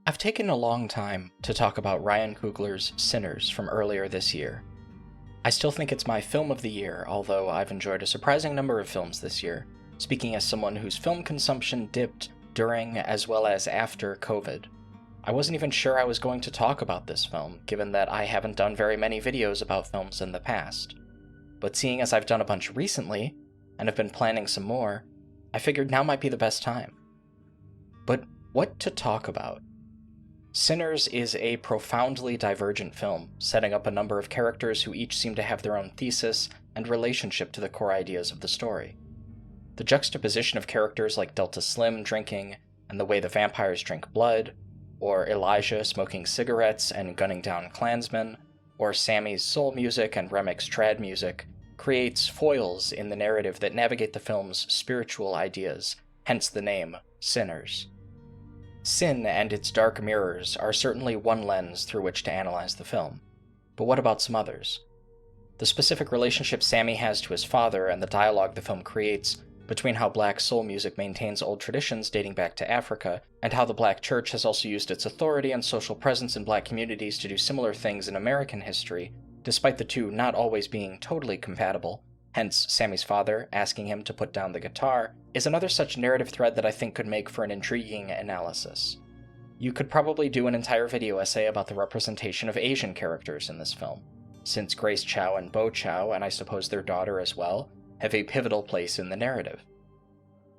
I've taken a long time to talk about Ryan Coogler's Sinners from earlier this year. I still think it's my film of the year, although I've enjoyed a surprising number of films this year, speaking as someone whose film consumption dipped during as well as after COVID. I wasn't even sure I was going to talk about this film, given that I haven't done very many videos about films in the past. But seeing as I've done a bunch recently, and have been planning some more, I figured now might be the best time. But what to talk about? Sinners is a profoundly divergent film, setting up a number of characters who each seem to have their own thesis and relationship to the core ideas of the story. The juxtaposition of characters like Delta Slim drinking and the way the vampires drink blood, or Elijah smoking cigarettes and gunning down Klansmen, or Sammy's soul music and Remek's trad music, creates foils in the narrative that navigate the film's spiritual ideas, hence the name Sinners. Sin and its dark mirrors are certainly one lens through which to analyze the film, but what about some others? The specific relationship Sammy has to his father and the dialogue the film creates between how black soul music maintains old traditions dating back to Africa, and how the black church has also used its authority and social presence in black communities to do similar things in American history, despite the two not always being totally compatible, hence Sammy's father asking him to put down the guitar, is another such narrative thread that I think could make for an intriguing analysis. You could probably do an entire video essay about the representation of Asian characters in this film, since Grace Chow and Bo Chow, and I suppose their daughter as well, have a pivotal place in the narrative.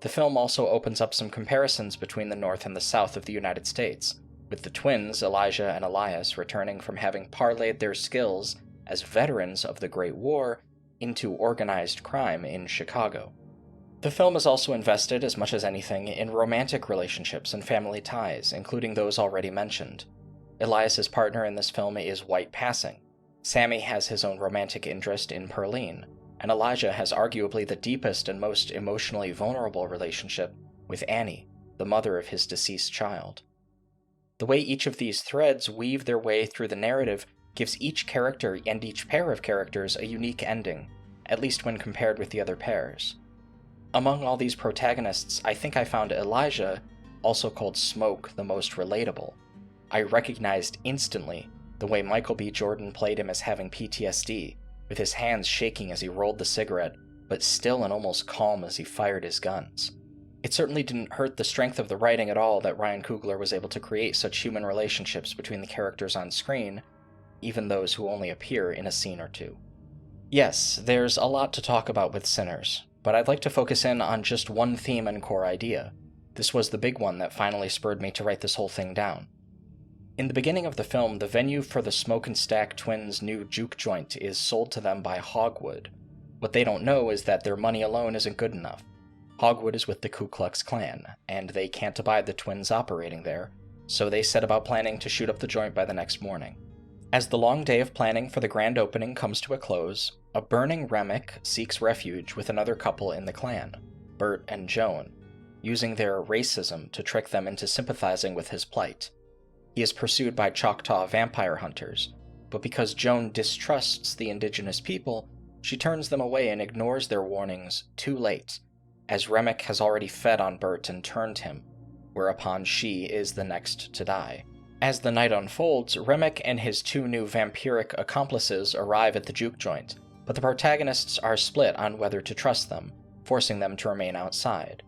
The film also opens up some comparisons between the North and the South of the United States, with the twins, Elijah and Elias, returning from having parlayed their skills as veterans of the Great War into organized crime in Chicago. The film is also invested, as much as anything, in romantic relationships and family ties, including those already mentioned. Elias's partner in this film is white passing. Sammy has his own romantic interest in Perlene, and Elijah has arguably the deepest and most emotionally vulnerable relationship with Annie, the mother of his deceased child. The way each of these threads weave their way through the narrative gives each character and each pair of characters a unique ending, at least when compared with the other pairs. Among all these protagonists, I think I found Elijah, also called Smoke, the most relatable. I recognized instantly the way Michael B. Jordan played him as having PTSD, with his hands shaking as he rolled the cigarette, but still and almost calm as he fired his guns. It certainly didn't hurt the strength of the writing at all that Ryan Coogler was able to create such human relationships between the characters on screen, even those who only appear in a scene or two. Yes, there's a lot to talk about with Sinners, but I'd like to focus in on just one theme and core idea. This was the big one that finally spurred me to write this whole thing down. In the beginning of the film, the venue for the Smoke and Stack twins' new juke joint is sold to them by Hogwood. What they don't know is that their money alone isn't good enough. Hogwood is with the Ku Klux Klan, and they can't abide the twins operating there, so they set about planning to shoot up the joint by the next morning. As the long day of planning for the grand opening comes to a close, a burning Remek seeks refuge with another couple in the Klan, Bert and Joan, using their racism to trick them into sympathizing with his plight. He is pursued by Choctaw vampire hunters, but because Joan distrusts the indigenous people, she turns them away and ignores their warnings too late, as Remek has already fed on Bert and turned him, whereupon she is the next to die. As the night unfolds, Remek and his two new vampiric accomplices arrive at the juke joint, but the protagonists are split on whether to trust them, forcing them to remain outside.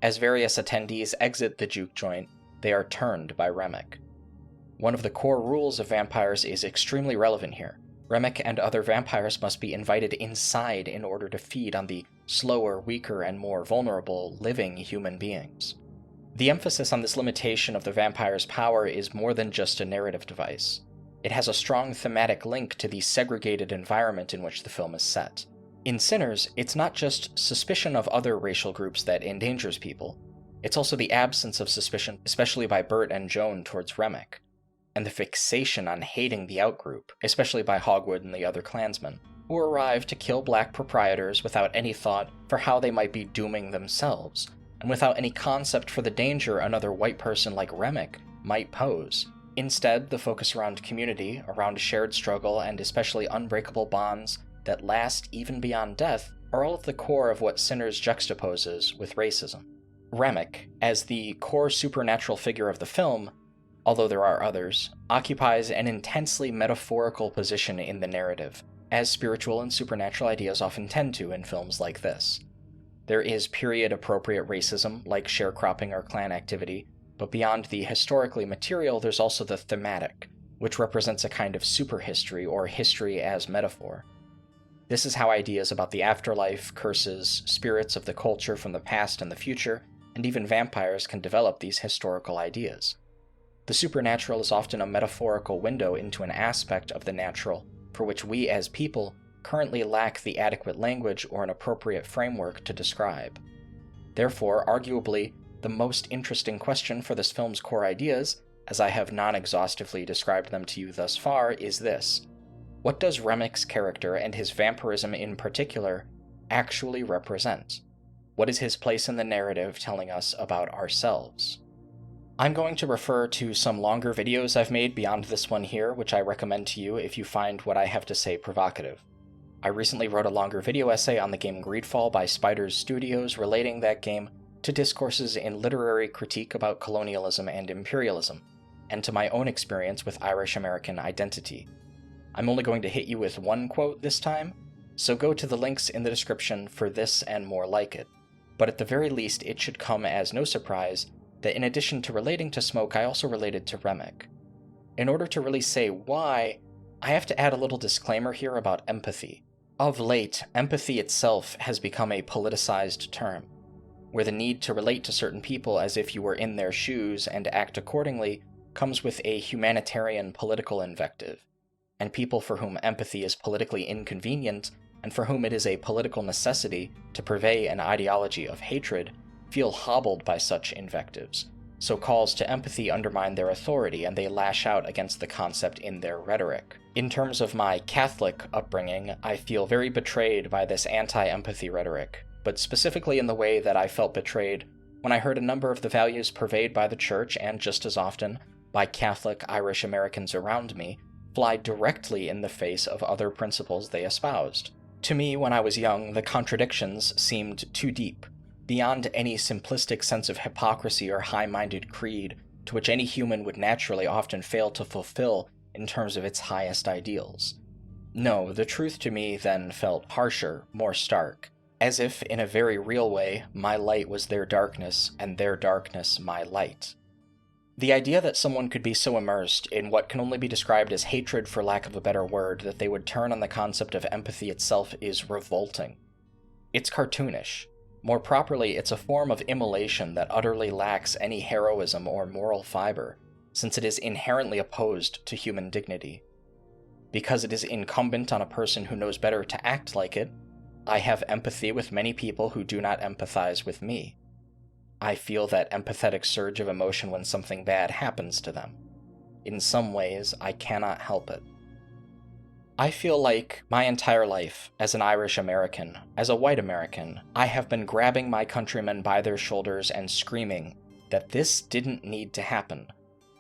As various attendees exit the juke joint, they are turned by Remek. One of the core rules of vampires is extremely relevant here. Remek and other vampires must be invited inside in order to feed on the slower, weaker, and more vulnerable living human beings. The emphasis on this limitation of the vampire's power is more than just a narrative device. It has a strong thematic link to the segregated environment in which the film is set. In Sinners, it's not just suspicion of other racial groups that endangers people, it's also the absence of suspicion, especially by Bert and Joan towards Remek, and the fixation on hating the outgroup, especially by Hogwood and the other Klansmen, who arrive to kill black proprietors without any thought for how they might be dooming themselves, and without any concept for the danger another white person like Remek might pose. Instead, the focus around community, around shared struggle, and especially unbreakable bonds that last even beyond death, are all at the core of what Sinners juxtaposes with racism. Remek, as the core supernatural figure of the film, although there are others, occupies an intensely metaphorical position in the narrative, as spiritual and supernatural ideas often tend to in films like this. There is period-appropriate racism, like sharecropping or clan activity, but beyond the historically material, there's also the thematic, which represents a kind of superhistory or history as metaphor. This is how ideas about the afterlife, curses, spirits of the culture from the past and the future, and even vampires can develop these historical ideas. The supernatural is often a metaphorical window into an aspect of the natural for which we as people currently lack the adequate language or an appropriate framework to describe. Therefore, arguably, the most interesting question for this film's core ideas, as I have non-exhaustively described them to you thus far, is this: what does Remek's character, and his vampirism in particular, actually represent? What is his place in the narrative telling us about ourselves? I'm going to refer to some longer videos I've made beyond this one here, which I recommend to you if you find what I have to say provocative. I recently wrote a longer video essay on the game Greedfall by Spiders Studios relating that game to discourses in literary critique about colonialism and imperialism, and to my own experience with Irish-American identity. I'm only going to hit you with one quote this time, so go to the links in the description for this and more like it. But at the very least, it should come as no surprise that in addition to relating to Smoke, I also related to Remek. In order to really say why, I have to add a little disclaimer here about empathy. Of late, empathy itself has become a politicized term, where the need to relate to certain people as if you were in their shoes and act accordingly comes with a humanitarian political invective, and people for whom empathy is politically inconvenient and for whom it is a political necessity to purvey an ideology of hatred feel hobbled by such invectives, so calls to empathy undermine their authority and they lash out against the concept in their rhetoric. In terms of my Catholic upbringing, I feel very betrayed by this anti-empathy rhetoric, but specifically in the way that I felt betrayed when I heard a number of the values purveyed by the Church, and just as often by Catholic Irish Americans around me, fly directly in the face of other principles they espoused. To me, when I was young, the contradictions seemed too deep, beyond any simplistic sense of hypocrisy or high-minded creed to which any human would naturally often fail to fulfill in terms of its highest ideals. No, the truth to me then felt harsher, more stark, as if, in a very real way, my light was their darkness, and their darkness my light. The idea that someone could be so immersed in what can only be described as hatred for lack of a better word that they would turn on the concept of empathy itself is revolting. It's cartoonish. More properly, it's a form of immolation that utterly lacks any heroism or moral fiber, since it is inherently opposed to human dignity. Because it is incumbent on a person who knows better to act like it, I have empathy with many people who do not empathize with me. I feel that empathetic surge of emotion when something bad happens to them. In some ways, I cannot help it. I feel like my entire life, as an Irish American, as a white American, I have been grabbing my countrymen by their shoulders and screaming that this didn't need to happen,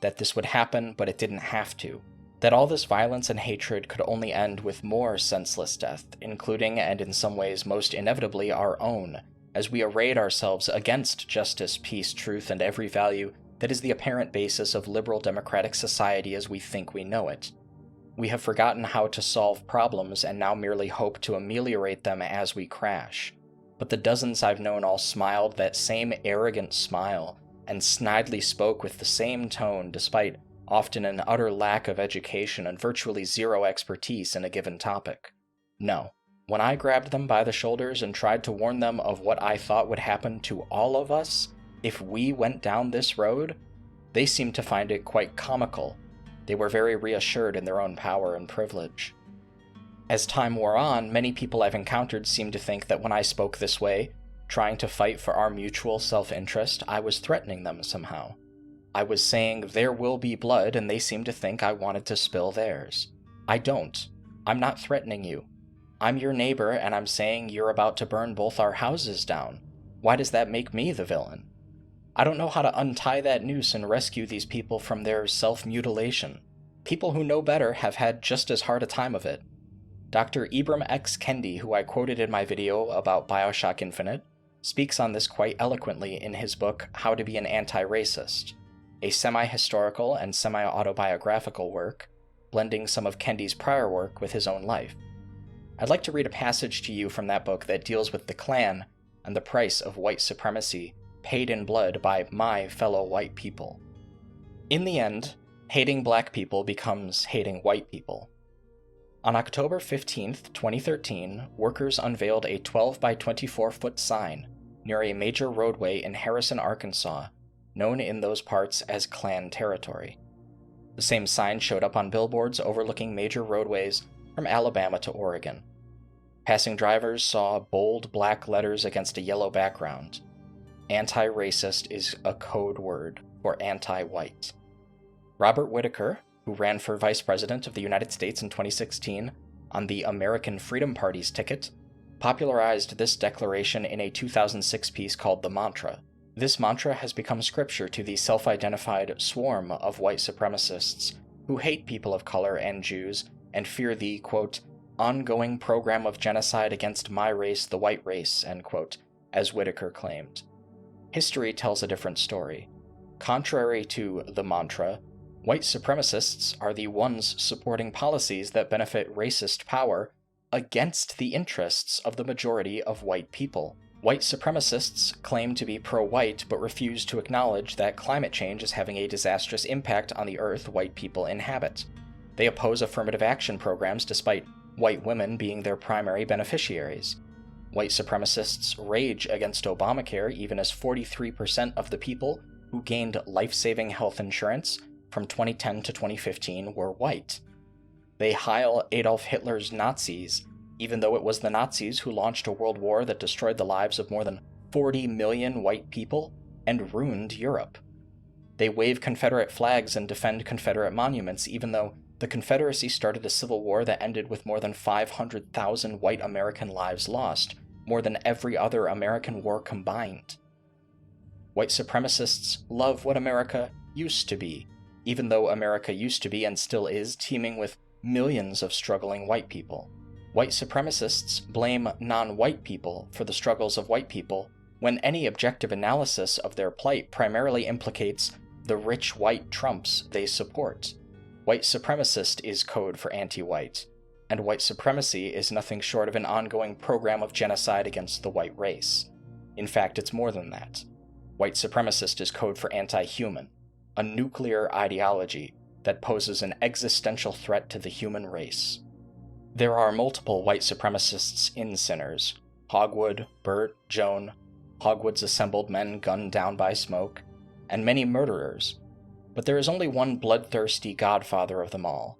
that this would happen but it didn't have to, that all this violence and hatred could only end with more senseless death, including, and in some ways most inevitably, our own, as we arrayed ourselves against justice, peace, truth, and every value that is the apparent basis of liberal democratic society as we think we know it. We have forgotten how to solve problems and now merely hope to ameliorate them as we crash. But the dozens I've known all smiled that same arrogant smile and snidely spoke with the same tone despite often an utter lack of education and virtually zero expertise in a given topic. No. When I grabbed them by the shoulders and tried to warn them of what I thought would happen to all of us if we went down this road, they seemed to find it quite comical. They were very reassured in their own power and privilege. As time wore on, many people I've encountered seemed to think that when I spoke this way, trying to fight for our mutual self-interest, I was threatening them somehow. I was saying there will be blood, and they seemed to think I wanted to spill theirs. I don't. I'm not threatening you. I'm your neighbor, and I'm saying you're about to burn both our houses down. Why does that make me the villain? I don't know how to untie that noose and rescue these people from their self-mutilation. People who know better have had just as hard a time of it. Dr. Ibram X. Kendi, who I quoted in my video about BioShock Infinite, speaks on this quite eloquently in his book How to Be an Antiracist. a semi-historical and semi-autobiographical work, blending some of Kendi's prior work with his own life. I'd like to read a passage to you from that book that deals with the Klan and the price of white supremacy paid in blood by my fellow white people. In the end, hating black people becomes hating white people. On October 15th, 2013, workers unveiled a 12 by 24-foot sign near a major roadway in Harrison, Arkansas, known in those parts as Klan territory. The same sign showed up on billboards overlooking major roadways from Alabama to Oregon. Passing drivers saw bold black letters against a yellow background. Anti-racist is a code word for anti-white. Robert Whitaker, who ran for Vice President of the United States in 2016 on the American Freedom Party's ticket, popularized this declaration in a 2006 piece called The Mantra. This mantra has become scripture to the self-identified swarm of white supremacists who hate people of color and Jews and fear the, quote, ongoing program of genocide against my race, the white race, end quote, as Whitaker claimed. History tells a different story. Contrary to the mantra, white supremacists are the ones supporting policies that benefit racist power against the interests of the majority of white people. White supremacists claim to be pro-white but refuse to acknowledge that climate change is having a disastrous impact on the earth white people inhabit. They oppose affirmative action programs despite white women being their primary beneficiaries. White supremacists rage against Obamacare even as 43% of the people who gained life-saving health insurance from 2010 to 2015 were white. They hail Adolf Hitler's Nazis, even though it was the Nazis who launched a world war that destroyed the lives of more than 40 million white people and ruined Europe. They wave Confederate flags and defend Confederate monuments, even though the Confederacy started a civil war that ended with more than 500,000 white American lives lost, more than every other American war combined. White supremacists love what America used to be, even though America used to be and still is teeming with millions of struggling white people. White supremacists blame non-white people for the struggles of white people when any objective analysis of their plight primarily implicates the rich white Trumps they support. White supremacist is code for anti-white, and white supremacy is nothing short of an ongoing program of genocide against the white race. In fact, it's more than that. White supremacist is code for anti-human, a nuclear ideology that poses an existential threat to the human race. There are multiple white supremacists in Sinners: Hogwood, Bert, Joan, Hogwood's assembled men gunned down by smoke, and many murderers, but there is only one bloodthirsty godfather of them all.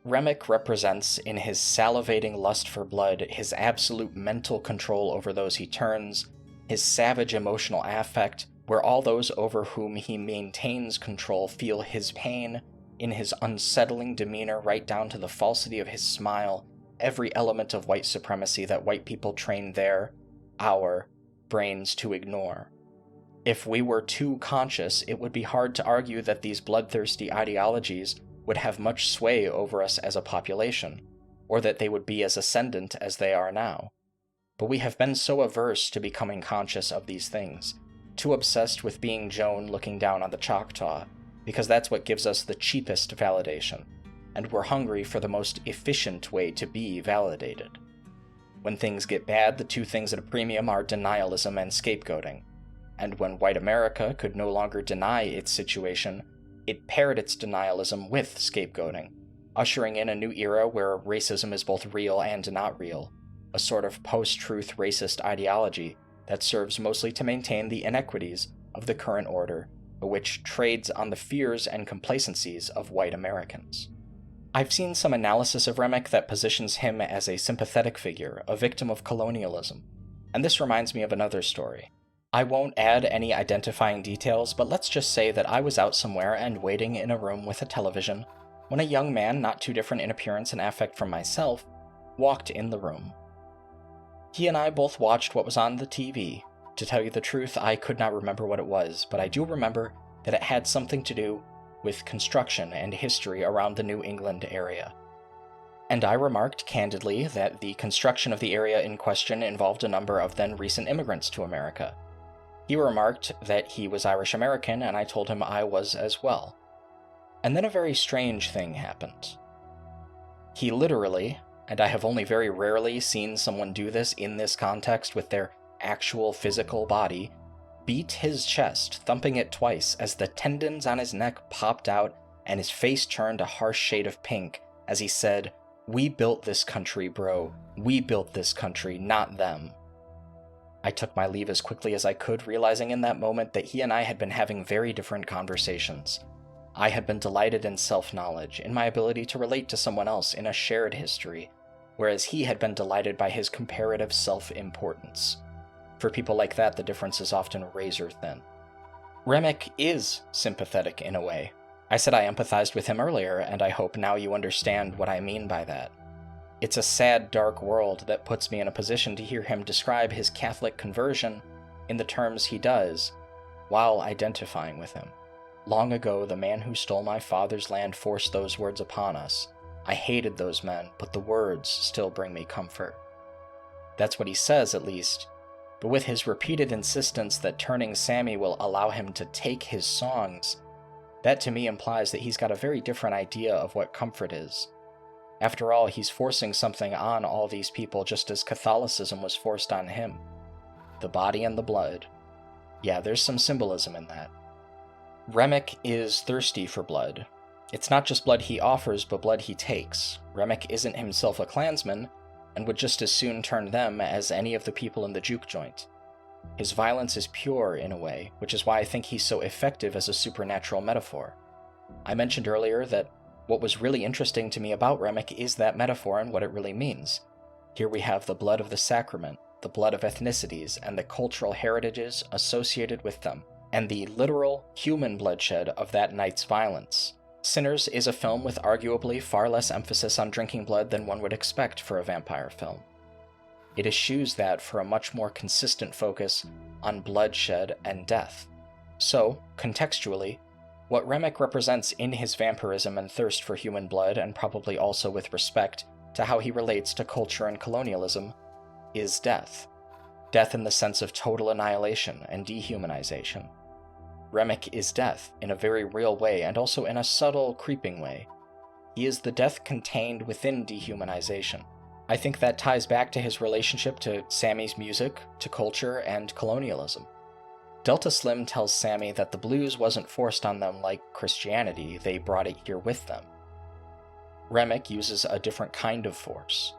Remick represents, in his salivating lust for blood, his absolute mental control over those he turns, his savage emotional affect, where all those over whom he maintains control feel his pain, in his unsettling demeanor right down to the falsity of his smile, every element of white supremacy that white people train our brains to ignore. If we were too conscious, it would be hard to argue that these bloodthirsty ideologies would have much sway over us as a population, or that they would be as ascendant as they are now. But we have been so averse to becoming conscious of these things, too obsessed with being Joan looking down on the Choctaw, because that's what gives us the cheapest validation, and we're hungry for the most efficient way to be validated. When things get bad, the two things at a premium are denialism and scapegoating, and when white America could no longer deny its situation, it paired its denialism with scapegoating, ushering in a new era where racism is both real and not real, a sort of post-truth racist ideology that serves mostly to maintain the inequities of the current order, which trades on the fears and complacencies of white Americans. I've seen some analysis of Remick that positions him as a sympathetic figure, a victim of colonialism, and this reminds me of another story. I won't add any identifying details, but let's just say that I was out somewhere and waiting in a room with a television when a young man, not too different in appearance and affect from myself, walked in the room. He and I both watched what was on the TV. To tell you the truth, I could not remember what it was, but I do remember that it had something to do with construction and history around the New England area. And I remarked candidly that the construction of the area in question involved a number of then recent immigrants to America. He remarked that he was Irish American, and I told him I was as well. And then a very strange thing happened. He literally, and I have only very rarely seen someone do this in this context with their actual physical body, beat his chest, thumping it twice as the tendons on his neck popped out and his face turned a harsh shade of pink as he said, "We built this country, bro. We built this country, not them." I took my leave as quickly as I could, realizing in that moment that he and I had been having very different conversations. I had been delighted in self-knowledge, in my ability to relate to someone else in a shared history, whereas he had been delighted by his comparative self-importance. For people like that, the difference is often razor-thin. Remick is sympathetic in a way. I said I empathized with him earlier, and I hope now you understand what I mean by that. It's a sad, dark world that puts me in a position to hear him describe his Catholic conversion in the terms he does, while identifying with him. Long ago, the man who stole my father's land forced those words upon us. I hated those men, but the words still bring me comfort. That's what he says, at least, but with his repeated insistence that turning Sammy will allow him to take his songs, that to me implies that he's got a very different idea of what comfort is. After all, he's forcing something on all these people just as Catholicism was forced on him. The body and the blood. Yeah, there's some symbolism in that. Remick is thirsty for blood. It's not just blood he offers, but blood he takes. Remick isn't himself a Klansman, and would just as soon turn them as any of the people in the juke joint. His violence is pure in a way, which is why I think he's so effective as a supernatural metaphor. I mentioned earlier that what was really interesting to me about Remick is that metaphor and what it really means. Here we have the blood of the sacrament, the blood of ethnicities, and the cultural heritages associated with them, and the literal human bloodshed of that night's violence. Sinners is a film with arguably far less emphasis on drinking blood than one would expect for a vampire film. It eschews that for a much more consistent focus on bloodshed and death. So, contextually, what Remick represents in his vampirism and thirst for human blood, and probably also with respect to how he relates to culture and colonialism, is death. Death in the sense of total annihilation and dehumanization. Remick is death in a very real way, and also in a subtle, creeping way. He is the death contained within dehumanization. I think that ties back to his relationship to Sammy's music, to culture, and colonialism. Delta Slim tells Sammy that the blues wasn't forced on them like Christianity, they brought it here with them. Remick uses a different kind of force.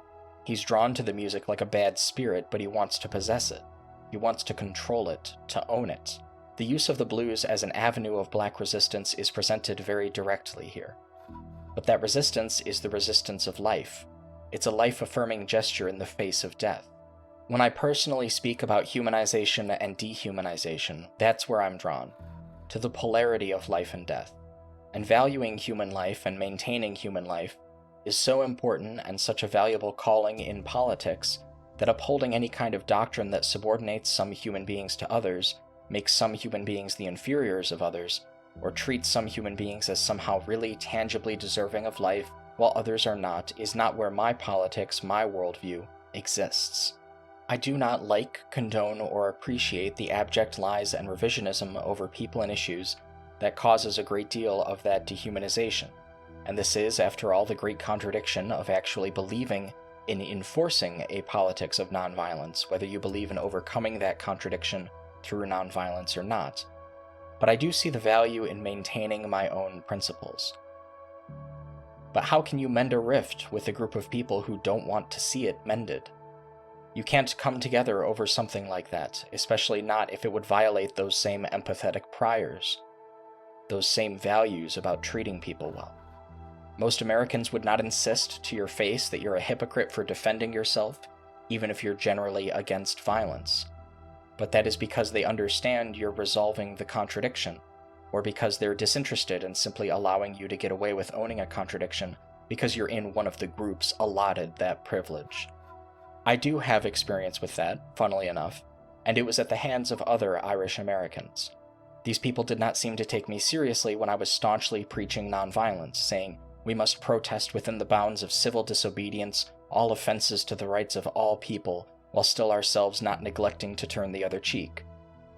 He's drawn to the music like a bad spirit, but he wants to possess it. He wants to control it, to own it. The use of the blues as an avenue of black resistance is presented very directly here. But that resistance is the resistance of life. It's a life-affirming gesture in the face of death. When I personally speak about humanization and dehumanization, that's where I'm drawn, to the polarity of life and death. And valuing human life and maintaining human life is so important and such a valuable calling in politics that upholding any kind of doctrine that subordinates some human beings to others, makes some human beings the inferiors of others, or treats some human beings as somehow really tangibly deserving of life while others are not, is not where my politics, my worldview, exists. I do not like, condone, or appreciate the abject lies and revisionism over people and issues that causes a great deal of that dehumanization. And this is, after all, the great contradiction of actually believing in enforcing a politics of nonviolence, whether you believe in overcoming that contradiction through nonviolence or not. But I do see the value in maintaining my own principles. But how can you mend a rift with a group of people who don't want to see it mended? You can't come together over something like that, especially not if it would violate those same empathetic priors, those same values about treating people well. Most Americans would not insist to your face that you're a hypocrite for defending yourself, even if you're generally against violence. But that is because they understand you're resolving the contradiction, or because they're disinterested in simply allowing you to get away with owning a contradiction because you're in one of the groups allotted that privilege. I do have experience with that, funnily enough, and it was at the hands of other Irish Americans. These people did not seem to take me seriously when I was staunchly preaching nonviolence, saying we must protest within the bounds of civil disobedience all offenses to the rights of all people, while still ourselves not neglecting to turn the other cheek.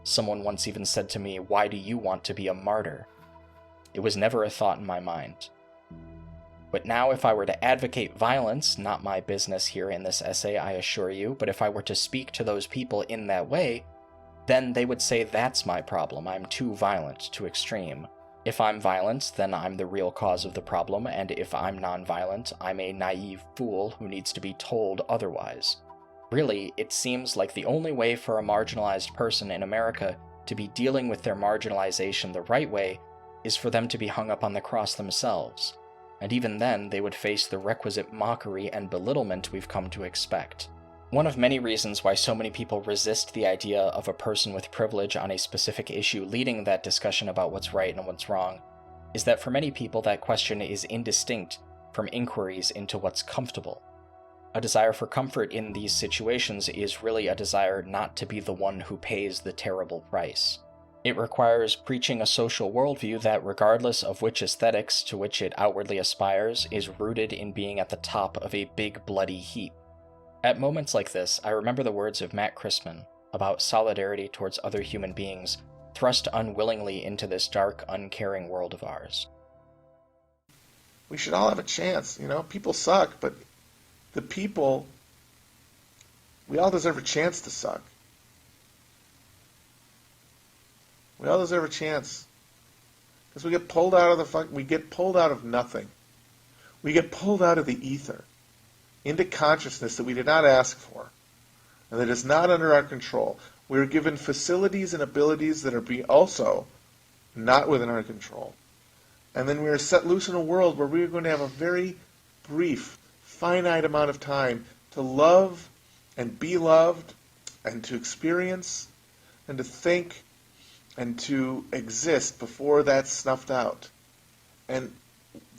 Someone once even said to me, "Why do you want to be a martyr?" It was never a thought in my mind. But now if I were to advocate violence, not my business here in this essay, I assure you, but if I were to speak to those people in that way, then they would say that's my problem. I'm too violent, too extreme. If I'm violent, then I'm the real cause of the problem, and if I'm nonviolent, I'm a naive fool who needs to be told otherwise. Really, it seems like the only way for a marginalized person in America to be dealing with their marginalization the right way is for them to be hung up on the cross themselves. And even then, they would face the requisite mockery and belittlement we've come to expect. One of many reasons why so many people resist the idea of a person with privilege on a specific issue leading that discussion about what's right and what's wrong is that for many people that question is indistinct from inquiries into what's comfortable. A desire for comfort in these situations is really a desire not to be the one who pays the terrible price. It requires preaching a social worldview that, regardless of which aesthetics to which it outwardly aspires, is rooted in being at the top of a big bloody heap. At moments like this, I remember the words of Matt Christman about solidarity towards other human beings thrust unwillingly into this dark, uncaring world of ours. We should all have a chance, People suck, but the people, we all deserve a chance to suck. We all deserve a chance. Because we get pulled out of we get pulled out of nothing. We get pulled out of the ether into consciousness that we did not ask for, and that is not under our control. We are given facilities and abilities that are also not within our control. And then we are set loose in a world where we are going to have a very brief, finite amount of time to love and be loved and to experience and to think and to exist before that's snuffed out. And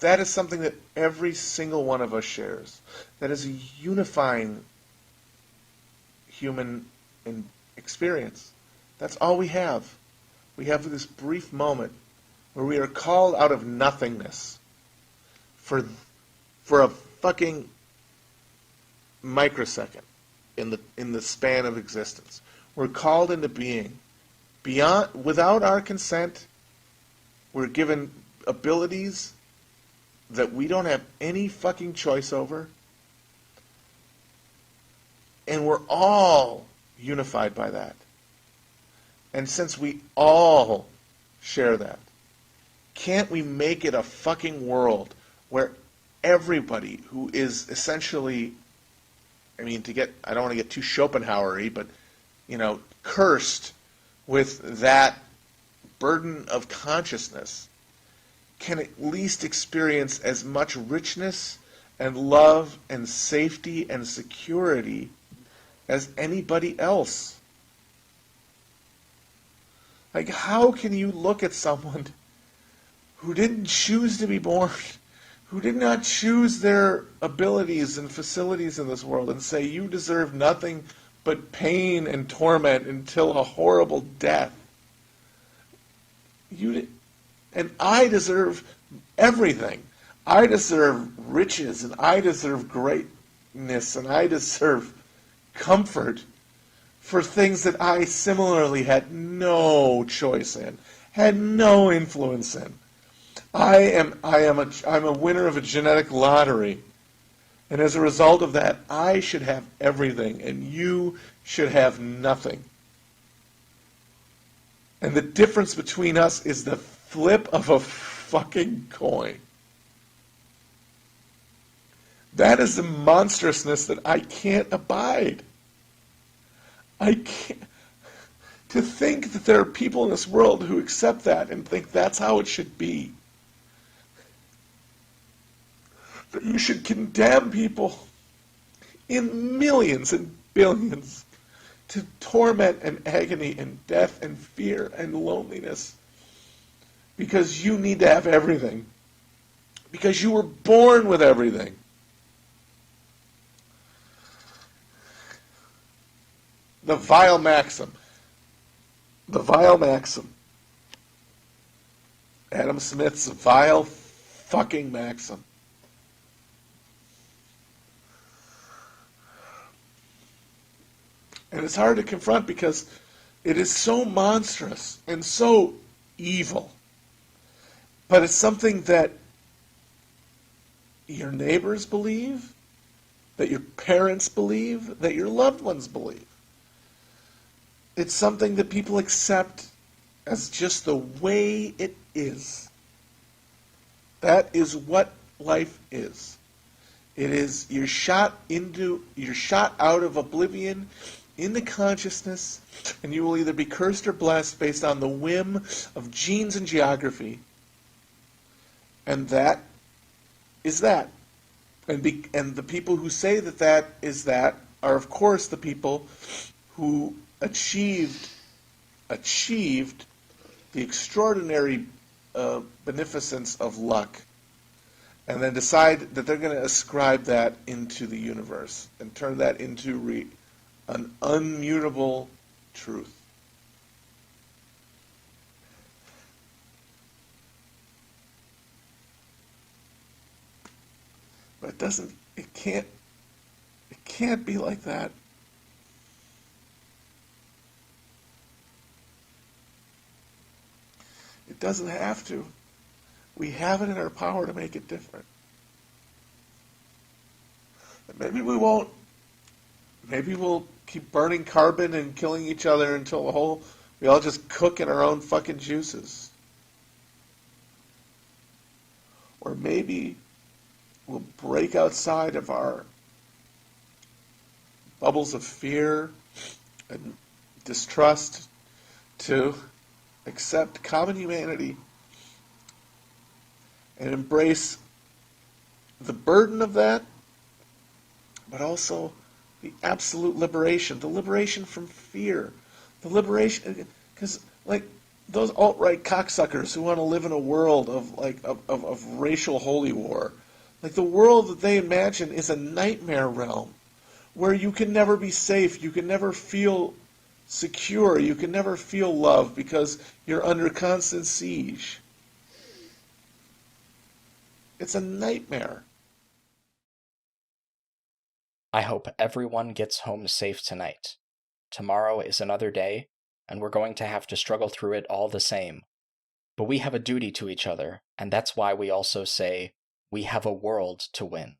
that is something that every single one of us shares. That is a unifying human experience. That's all we have. We have this brief moment where we are called out of nothingness for a fucking microsecond in the span of existence. We're called into being. Without our consent, we're given abilities that we don't have any fucking choice over. And we're all unified by that. And since we all share that, can't we make it a fucking world where everybody who is essentially, I don't want to get too Schopenhauer-y, but, cursed with that burden of consciousness can at least experience as much richness and love and safety and security as anybody else? Like, how can you look at someone who didn't choose to be born, who did not choose their abilities and facilities in this world, and say, you deserve nothing but pain and torment until a horrible death? And I deserve everything. I deserve riches, and I deserve greatness, and I deserve comfort for things that I similarly had no choice in, had no influence in. I'm a winner of a genetic lottery, and as a result of that, I should have everything, and you should have nothing. And the difference between us is the flip of a fucking coin. That is the monstrousness that I can't abide. I can't. To think that there are people in this world who accept that and think that's how it should be. That you should condemn people in millions and billions to torment and agony and death and fear and loneliness because you need to have everything. Because you were born with everything. The vile maxim. Adam Smith's vile fucking maxim. And it's hard to confront because It is so monstrous and so evil. But it's something that your neighbors believe, that your parents believe, that your loved ones believe. It's something that people accept as just the way it is. That is what life is. It is you're shot out of oblivion into consciousness, and you will either be cursed or blessed based on the whim of genes and geography. And that is that. And the people who say that that is that are, of course, the people who achieved the extraordinary beneficence of luck, and then decide that they're going to ascribe that into the universe and turn that into an unmutable truth. But it can't be like that. It doesn't have to. We have it in our power to make it different. And maybe we won't. Maybe we'll keep burning carbon and killing each other until we all just cook in our own fucking juices. Or maybe we'll break outside of our bubbles of fear and distrust to accept common humanity and embrace the burden of that, but also the absolute liberation, the liberation from fear, the liberation, because like those alt-right cocksuckers who want to live in a world of racial holy war, like the world that they imagine is a nightmare realm where you can never be safe, you can never feel secure, you can never feel love because you're under constant siege. It's a nightmare. I hope everyone gets home safe tonight. Tomorrow is another day, and we're going to have to struggle through it all the same. But we have a duty to each other, and that's why we also say, we have a world to win.